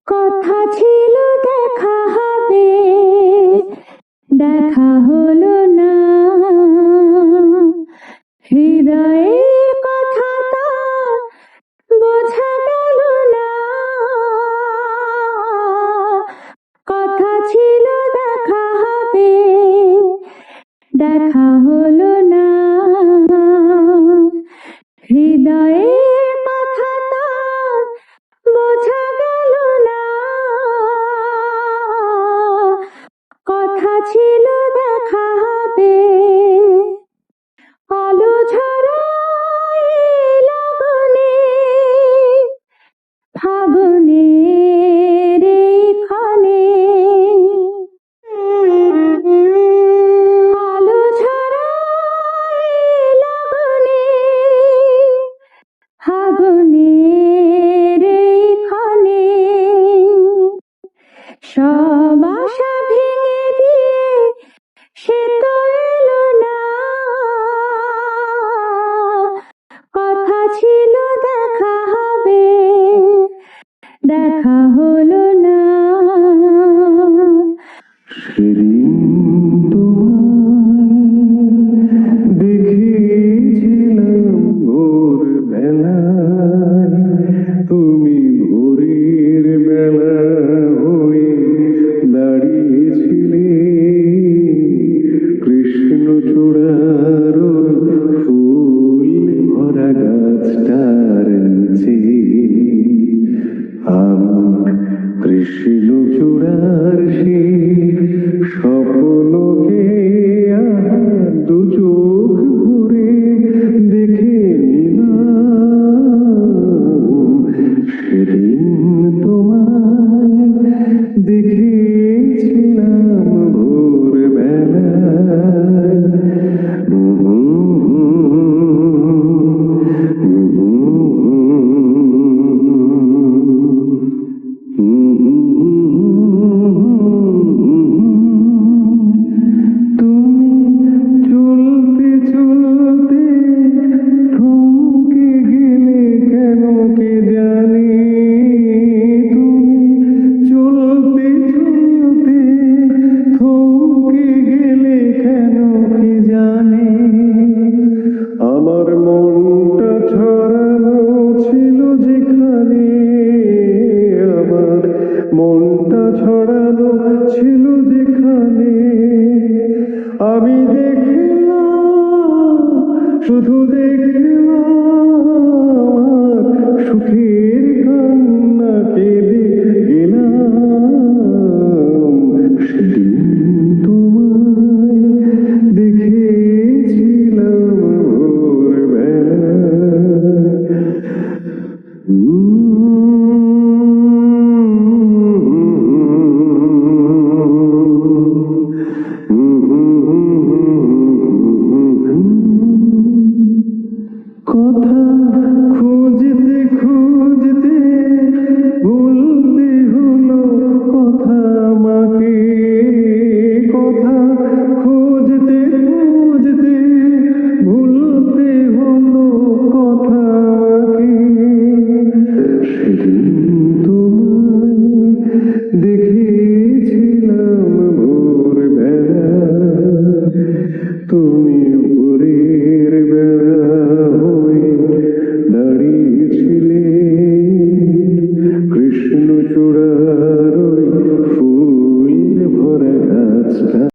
কথা ছিল দেখা হবে, দেখা হলো না। হৃদয়ের কথাটা বোঝা গেল না। কথা ছিল দেখা হবে, দেখা হলো না। হৃদয়ের কথাটা বোঝা গেল না। কথা ছিল দেখা হবে। আলো ঝরায় লগনে ফাগুনের এইখানে। আলো ঝরায় লগনে ফাগুনের এইখানে। সব আশা ভেঙে দিয়ে সে তো এলো না। কথা ছিল দেখা হবে, দেখা হলো না। সেদিন তোমায় দেখেছিলাম ভোরবেলায়, তুমি ভোরের বেলা হয়ে দাঁড়িয়েছিলে কৃষ্ণচূড়ার ফুল ভরা গাছটার নিচে। কৃষ্ণচূড়ার সেই স্বপ্নকে দু চোখ ভরে দেখে নিলাম। সেদিন তোমায় দেখেছিলাম ভোরবেলায়। চলতে চলতে থমকে গেলে কেন কে জানে। তুমি চলতে চলতে থমকে গেলে কেন কে জানে। আমার মনটা ছড়ানো ছিল যেখানে, আমার মনটা ছড়ানো ছিল যেখানে। আমি দেখলাম, শুধু দেখলাম সুখের কান্না কেঁদে গেলাম। সেদিন তোমায় দেখেছিলাম ভোরবেলায়। কথা খুঁজতে খুঁজতে ভুলতে হলো কথা আমাকে। কথা খুঁজতে খুঁজতে ভুলতে হলো কথা আমাকে। সেদিন তোমায় দেখেছিলাম ভোরবেলায়, তুমি ভোরের বেলা হয়ে দাঁড়িয়েছিলে কৃষ্ণচূড়ার ফুল ভরা গাছটা।